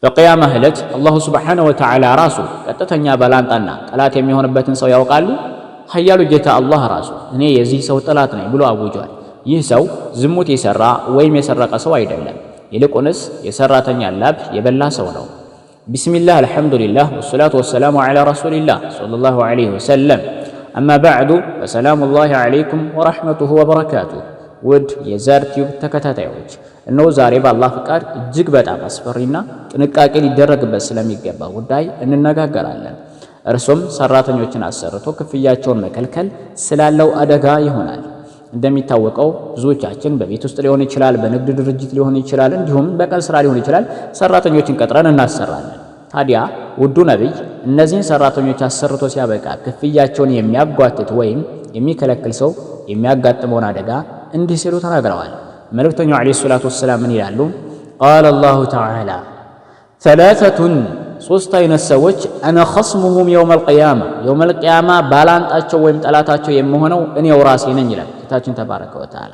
በቂያማ ዕለት አላሁ ሱብሓነሁ ወተዓላ ራሱ ቀጥተኛ ባላንጣና ጠላት የሚሆንበትን ሰው ያውቃሉ። ኃያሉ ጌታ አላህ ራሱ እኔ የዚህ ሰው ጠላት ነኝ ብሎ አውጇል። ይህ ሰው ዝሙት የሰራ ወይም የሰረቀ ሰው አይደለም፣ ይልቁንስ የሰራተኛ ላብ የበላ ሰው ነው። ቢስሚላህ አልሐምዱሊላህ ወሰላቱ ወሰላሙ ዐላ ረሱሊላህ ሰለላሁ ዐለይሂ ወሰለም። አማ በዕዱ ፈሰላሙላሂ ዐለይኩም ወረሕመቱሁ ወበረካቱሁ። ውድ የዘር ቲዩብ ተከታታዮች እነሆ ዛሬ በአላህ ፍቃድ እጅግ በጣም አስፈሪና ጥንቃቄ ሊደረግበት ስለሚገባ ጉዳይ እንነጋገራለን። እርሱም ሰራተኞችን አሰርቶ ክፍያቸውን መከልከል ስላለው አደጋ ይሆናል። እንደሚታወቀው ብዙዎቻችን በቤት ውስጥ ሊሆን ይችላል፣ በንግድ ድርጅት ሊሆን ይችላል፣ እንዲሁም በቀን ስራ ሊሆን ይችላል ሰራተኞችን ቀጥረን እናሰራለን። ታዲያ ውዱ ነቢይ እነዚህን ሰራተኞች አሰርቶ ሲያበቃ ክፍያቸውን የሚያጓትት ወይም የሚከለክል ሰው የሚያጋጥመውን አደጋ እንዲህ ሲሉ ተናግረዋል። መልእክተኛው ዓለይሂ ሰላቱ ወሰላም ምን ይላሉ? ቃለ አላሁ ተዓላ ሰላሰቱን ሶስት አይነት ሰዎች አነ ኸስሙሁም የውመል ቂያማ ባላንጣቸው ወይም ጠላታቸው የምሆነው እኔው ራሴ ነኝ ይላል ጌታችን ተባረከ ወተዓላ።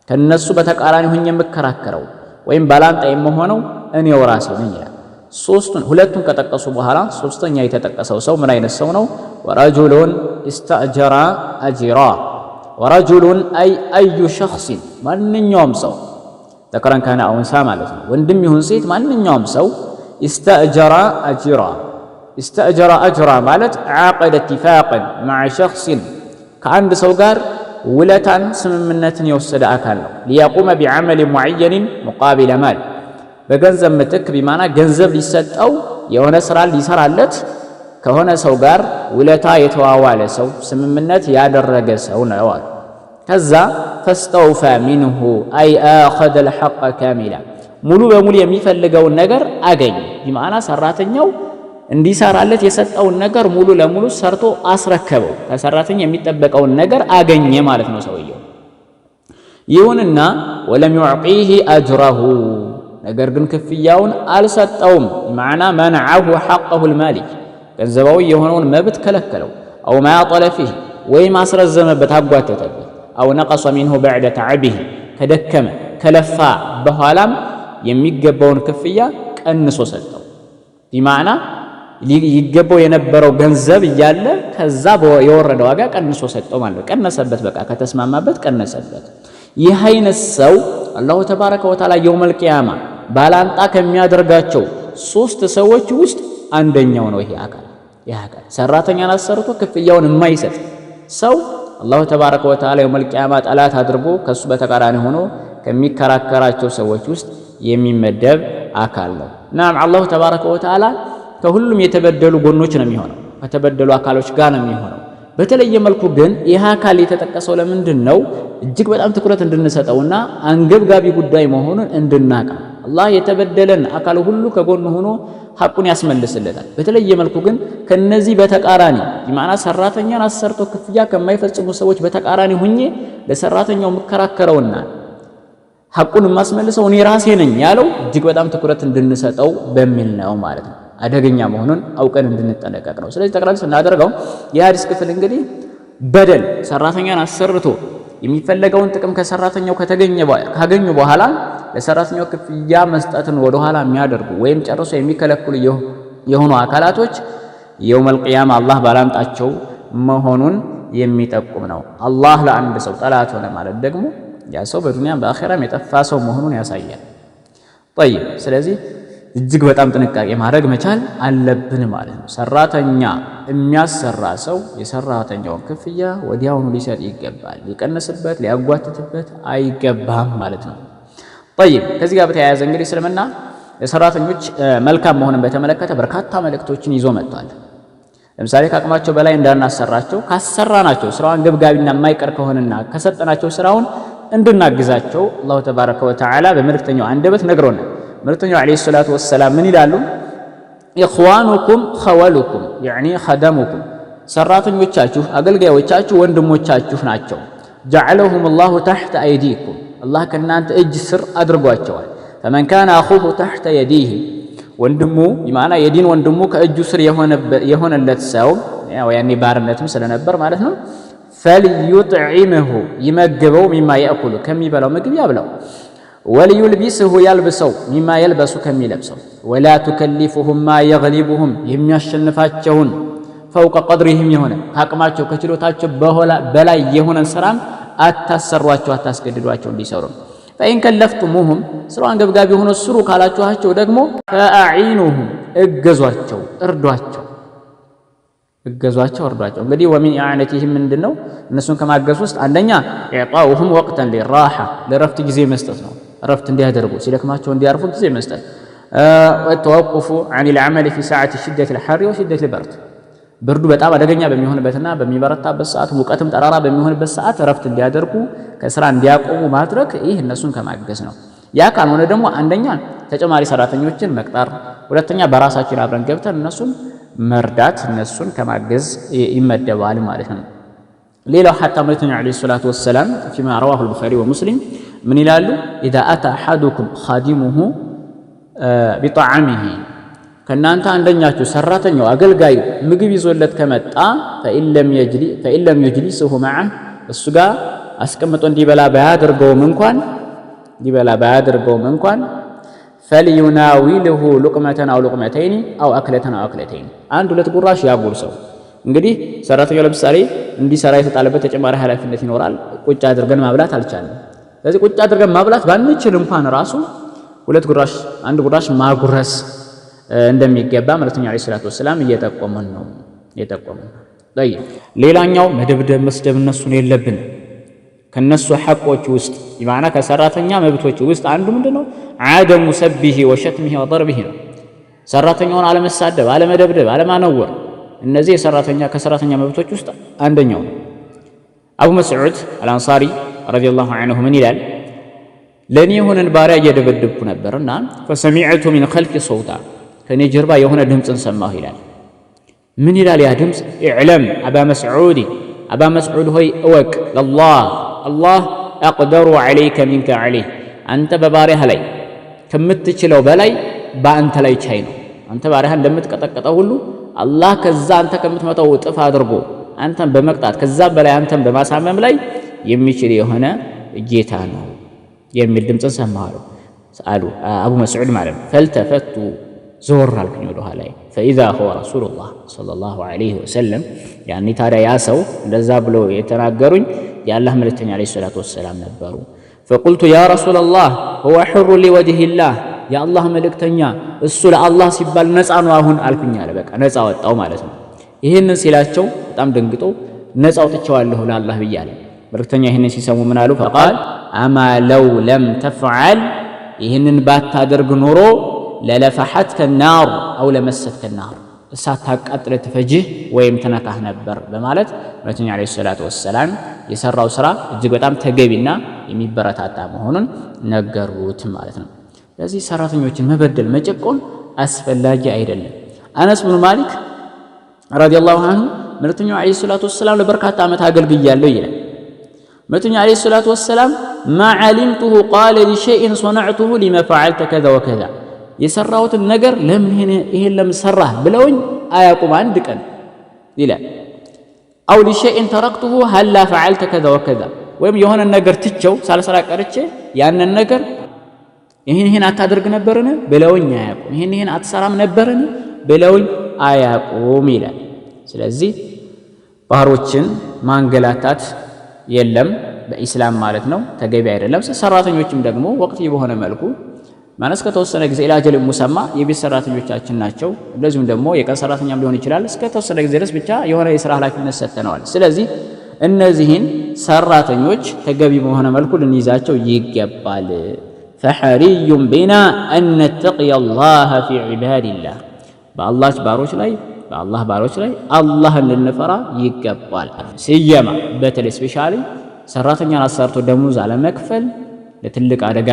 ከነሱ በተቃራኒ ሆኜ የምከራከረው ወይም ባላንጣ የምሆነው እኔው ራሴ ነኝ ይላል። ሁለቱን ከጠቀሱ በኋላ ሶስተኛ የተጠቀሰው ሰው ምን አይነት ሰው ነው? ወረጁሉን ኢስተእጀራ አጂራ ወረጁሉን አዩ ሸኽሲን ማንኛውም ሰው ዘከረን ካነ አው እንሳ ማለት ነው፣ ወንድም ይሁን ሴት ማንኛውም ሰው ኢስተእጀራ አጅራ ማለት ዓቀደ ኢትፋቅን መዐ ሸኽሲን ከአንድ ሰው ጋር ውለታን ስምምነትን የወሰደ አካል ነው። ሊያቁመ ቢዐመል ሙዐየንን ሙቃቢለ ማል በገንዘብ ምትክ ቢማና ገንዘብ ሊሰጠው የሆነ ስራ ሊሰራለት ከሆነ ሰው ጋር ውለታ የተዋዋለ ሰው ስምምነት ያደረገ ሰው ነው አሉ። ከዛ ፈስተውፋ ሚንሁ አይ አኸዘል ሐቀ ካሚላ ሙሉ በሙሉ የሚፈልገውን ነገር አገኘ። ቢማና ሰራተኛው እንዲሰራለት የሰጠውን ነገር ሙሉ ለሙሉ ሰርቶ አስረከበው። ከሰራተኛ የሚጠበቀውን ነገር አገኘ ማለት ነው ሰውየው። ይሁንና ወለም ዩዕጢሂ አጅረሁ ነገር ግን ክፍያውን አልሰጠውም። ቢማና መንዐሁ ሐቀሁል ማሊ ገንዘባዊ የሆነውን መብት ከለከለው። አው ማጠለ ፊህ ወይም አስረዘመበት አጓተተበት። አው ነቀሰ ሚንሁ በዕደ ተዕቢህ ከደከመ ከለፋ በኋላም የሚገባውን ክፍያ ቀንሶ ሰጠው። ቢማዕና ይገባው የነበረው ገንዘብ እያለ ከዛ የወረደ ዋጋ ቀንሶ ሰጠው ማለት ነው። ቀነሰበት፣ በቃ ከተስማማበት ቀነሰበት። ይህ አይነት ሰው አላሁ ተባረከ ወተዓላ የውመል ቂያማ ባላንጣ ከሚያደርጋቸው ሶስት ሰዎች ውስጥ አንደኛው ነው። ይሄ አካል ሰራተኛን አሰርቶ ክፍያውን የማይሰጥ ሰው አላሁ ተባረከ ወተዓላ የውመል ቂያማ ጠላት አድርጎ ከሱ በተቃራኒ ሆኖ ከሚከራከራቸው ሰዎች ውስጥ የሚመደብ አካል ነው። ናም አላሁ ተባረከ ወተዓላ ከሁሉም የተበደሉ ጎኖች ነው የሚሆነው፣ ከተበደሉ አካሎች ጋር ነው የሚሆነው። በተለየ መልኩ ግን ይህ አካል የተጠቀሰው ለምንድን ነው? እጅግ በጣም ትኩረት እንድንሰጠውና አንገብጋቢ ጉዳይ መሆኑን እንድናቃ አላህ የተበደለን አካል ሁሉ ከጎኑ ሆኖ ሐቁን ያስመልስለታል። በተለየ መልኩ ግን ከነዚህ በተቃራኒ ቢማዕና ሰራተኛን አሰርቶ ክፍያ ከማይፈጽሙ ሰዎች በተቃራኒ ሁኜ ለሰራተኛው መከራከረውና ሐቁን ማስመልሰው እኔ ራሴ ነኝ ያለው እጅግ በጣም ትኩረት እንድንሰጠው በሚል ነው ማለት ነው። አደገኛ መሆኑን አውቀን እንድንጠነቀቅ ነው። ስለዚህ ጠቅላላ ስናደርገው የሐዲስ ክፍል እንግዲህ በደል ሰራተኛን አሰርቶ የሚፈለገውን ጥቅም ከሰራተኛው ካገኙ በኋላ ለሰራተኛው ክፍያ መስጠትን ወደኋላ የሚያደርጉ ወይም ጨርሶ የሚከለክሉ የሆኑ አካላቶች የውመል ቂያማ አላህ ባላንጣቸው መሆኑን የሚጠቁም ነው። አላህ ለአንድ ሰው ጠላት ሆነ ማለት ደግሞ ያ ሰው በዱንያም በአኺራም የጠፋ ሰው መሆኑን ያሳያል። ጠይብ ስለዚህ እጅግ በጣም ጥንቃቄ ማድረግ መቻል አለብን ማለት ነው። ሰራተኛ የሚያሰራ ሰው የሰራተኛውን ክፍያ ወዲያውኑ ሊሰጥ ይገባል። ሊቀንስበት ሊያጓትትበት አይገባም ማለት ነው። ጠይብ ከዚህ ጋር በተያያዘ እንግዲህ እስልምና የሰራተኞች መልካም መሆንን በተመለከተ በርካታ መልእክቶችን ይዞ መጥቷል። ለምሳሌ ከአቅማቸው በላይ እንዳናሰራቸው፣ ካሰራናቸው ስራው አንገብጋቢና የማይቀር ከሆነና ከሰጠናቸው ስራውን እንድናግዛቸው አላሁ ተባረከ ወተዓላ በመልእክተኛው አንደበት ነግሮናል። መልእክተኛው ዓለይሂ ሰላቱ ወሰላም ምን ይላሉ? ኢኽዋኑኩም ኸወሉኩም ያዕኒ ኸደሙኩም ሰራተኞቻችሁ አገልጋዮቻችሁ ወንድሞቻችሁ ናቸው። ጀዐለሁም ላሁ ተሕተ አይዲኩም አላህ ከእናንተ እጅ ስር አድርጓቸዋል። ፈመን ካነ አኹሁ ተሕተ የዲህ ወንድሙ ቢማዕና የዲን ወንድሙ ከእጁ ስር የሆነለት ሰው ያኔ ባርነትም ስለነበር ማለት ነው። ፈልዩጥዒምሁ ይመግበው ሚማ የእኩሉ ከሚበላው ምግብ ያብላው። ወልዩልቢስሁ ያልብሰው ሚማ የልበሱ ከሚለብሰው ወላ ቱከሊፉሁም ማ የግሊቡሁም የሚያሸንፋቸውን ፈውቀ ቀድሪህም የሆነ ከአቅማቸው ከችሎታቸው በላይ የሆነን ስራም አታሰሯቸው አታስገድዷቸው እንዲሰሩ። ፈኢን ከለፍቱሙሁም ስራው አንገብጋቢ ሆኖ ስሩ ካላችኋቸው ደግሞ ፈአዒኑሁም እገዟቸው እርዷቸው። እንግዲህ ወሚን ኢዓነቲሂም ምንድነው እነሱን ከማገዝ ውስጥ አንደኛ ኢዕጣኡሁም ወቅተን ሊራሓ ለረፍት ጊዜ መስጠት ነው። ረፍት እንዲያደርጉ ሲደክማቸው እንዲያርፉ ጊዜ መስጠት። ወተወቁፉ ዐኒል ዐመሊ ፊ ሰዓቲ ሽደቲል ሐሪ ወሽደቲል በርድ ብርዱ በጣም አደገኛ በሚሆንበትና በሚበረታበት ሰዓት ሙቀትም ጠራራ በሚሆንበት ሰዓት ረፍት እንዲያደርጉ ከስራ እንዲያቆሙ ማድረግ ይህ እነሱን ከማገዝ ነው። ያ ካልሆነ ደግሞ አንደኛ ተጨማሪ ሰራተኞችን መቅጠር፣ ሁለተኛ በራሳችን አብረን ገብተን እነሱን መርዳት እነሱን ከማገዝ ይመደባል ማለት ነው። ሌላው ሐታ መልእክተኛው ዐለይሂ ሰላቱ ወሰላም ፊማ ረዋሁ አልቡኻሪ ወሙስሊም ምን ይላሉ? ኢዛ አታ አሐዱኩም ኻዲሙሁ ቢጠዓሚሂ ከእናንተ አንደኛችሁ ሰራተኛው አገልጋዩ ምግብ ይዞለት ከመጣ ፈኢለም ዩጅሊስሁ መዐህ እሱ ጋር አስቀምጦ እንዲበላ ባያደርገውም እንኳን ፈልዩናዊልሁ ሉቅመተን አው ሉቅመተይኒ አው አክለተን አው አክለተይኒ አንድ ሁለት ጉራሽ ያጉርሰው። እንግዲህ ሰራተኛው ለምሳሌ እንዲሰራ የተጣለበት ተጨማሪ ኃላፊነት ይኖራል። ቁጭ አድርገን ማብላት አልቻለም። ስለዚህ ቁጭ አድርገን ማብላት ባንችል እንኳን ራሱ ሁለት ጉራሽ አንድ ጉራሽ ማጉረስ እንደሚገባ መልእክተኛው ዐለይሂ ሰላቱ ወሰላም እየጠቆሙን ነው። ሌላኛው መደብደብ መስደብ እነሱን የለብን። ከነሱ ሐቆች ውስጥ ይማና ከሰራተኛ መብቶች ውስጥ አንዱ ምንድነው? አደሙ ሰቢሂ ወሸትሚሂ ወደርቢሂ ነው። ሰራተኛውን አለመሳደብ፣ አለመደብደብ፣ አለማነወር እነዚህ ከሰራተኛ መብቶች ውስጥ አንደኛው ነው። አቡ መስዑድ አልአንሳሪ ረዲየላሁ ዐንሁ ምን ይላል? ለኔ የሆነን ባሪያ እየደበደብኩ ነበርና ፈሰሚዕቱ ሚን ኸልፊ ሰውታ ከኔ ጀርባ የሆነ ድምፅን ሰማሁ ይላል። ምን ይላል ያ ድምፅ? ኢዕለም አባ መስዑድ ሆይ እወቅ አላህ አቅደሩ ዐለይከ ሚንከ ዐለይህ አንተ በባሪያህ ላይ ከምትችለው በላይ በአንተ ላይ ቻይ ነው። አንተ ባሪያህን እንደምትቀጠቀጠው ሁሉ አላህ ከዛ አንተ ከምትመጣው እጥፍ አድርጎ አንተን በመቅጣት ከዛ በላይ አንተን በማሳመም ላይ የሚችል የሆነ ጌታ ነው የሚል ድምፅን ሰማሁ አሉ አቡ መስዑድ ማለት ነው። ፈልተፈቱ ዞር አልኩኝ ወደ ኋላ ፈኢዛ ሁወ ረሱሉላህ ሰለላሁ ዐለይሂ ወሰለም ያኔ ታዲያ ያ ሰው እንደዛ ብሎ የተናገሩኝ የአላህ መልእክተኛ ዐለይሂ ሰላቱ ወሰላም ነበሩ። ፈቁልቱ ያ ረሱለላህ ሁወ ሑሩ ሊወጅሂላህ የአላህ መልእክተኛ እሱ ለአላህ ሲባል ነፃ ነው አሁን አልኩኝ አለ። በቃ ነፃ ወጣው ማለት ነው። ይህንን ሲላቸው በጣም ደንግጦ ነፃ ወጥቼዋለሁ ለአላህ ብያለሁ። መልእክተኛ ይህንን ሲሰሙ ምን አሉ? ፈቃል አማ ለው ለም ተፍዐል ይህንን ባታደርግ ኖሮ ለለፈሐትከ ናር አው ለመሰትከ ናር እሳት ታቃጥለህ ትፈጅህ ወይም ትነካህ ነበር በማለት መልእክተኛ ዐለይሂ ሰላቱ ወሰላም የሰራው ስራ እጅግ በጣም ተገቢና የሚበረታታ መሆኑን ነገሩት ማለት ነው። ስለዚህ ሰራተኞችን መበደል መጨቆን አስፈላጊ አይደለም። አነስ ብኑ ማሊክ ረዲየላሁ ዐንሁ መልእክተኛው ዐለይሂ ሰላቱ ወሰላም ለበርካታ ዓመት አገልግያለሁ ይላል። መልእክተኛው ዐለይሂ ሰላቱ ወሰላም ማ ዐሊምቱሁ ቃለ ሊሸይኢን ሶነዕቱሁ ሊማ ፈዐልተ ከዛ ወከዛ የሰራሁትን ነገር ለምን ይሄን ለምን ሰራህ ብለውኝ አያውቁም አንድ ቀን ይላል። አው ሊሸይኢን ተረክቱሁ ሀላ ፈዐልተ ከዛ ወከዛ ወይም የሆነ ነገር ትቼው ሳልሰራ ቀርቼ ያንን ነገር ይሄን አታደርግ ነበርን ብለውኝ አያውቁም። ይሄን አትሰራም ነበርን ብለውኝ አያውቁም ይላል። ስለዚህ ባህሮችን ማንገላታት የለም በኢስላም ማለት ነው፣ ተገቢ አይደለም። ሰራተኞችም ደግሞ ወቅት በሆነ መልኩ ማነስ ከተወሰነ ጊዜ ኢላጀል ሙሰማ የቤት ሰራተኞቻችን ናቸው። እንደዚሁም ደግሞ የቀን ሰራተኛም ሊሆን ይችላል። እስከ ተወሰነ ጊዜ ድረስ ብቻ የሆነ የሥራ ኃላፊነት ሰጥተነዋል። ስለዚህ እነዚህን ሰራተኞች ተገቢ በሆነ መልኩ ልንይዛቸው ይገባል። ፈሐሪዩን ቢና አን ነተቂየ አላህ ፊ ዒባዲላህ በአላህ ባሮች ላይ አላህን ልንፈራ ይገባል። ሲየማ በተለይ ስፔሻሊ ሰራተኛን አሰርቶ ደሞዝ አለመክፈል ለትልቅ አደጋ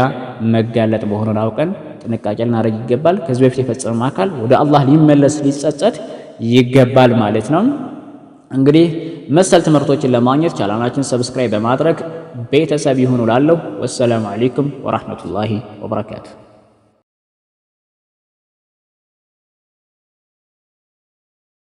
መጋለጥ መሆኑን አውቀን ጥንቃቄ ልናደርግ ይገባል። ከዚህ በፊት የፈጸመ አካል ወደ አላህ ሊመለስ ሊጸጸት ይገባል ማለት ነው። እንግዲህ መሰል ትምህርቶችን ለማግኘት ቻናላችንን ሰብስክራይብ በማድረግ ቤተሰብ ይሁኑ። ላለሁ ወሰላሙ አለይኩም ወራህመቱላሂ ወበረካቱ።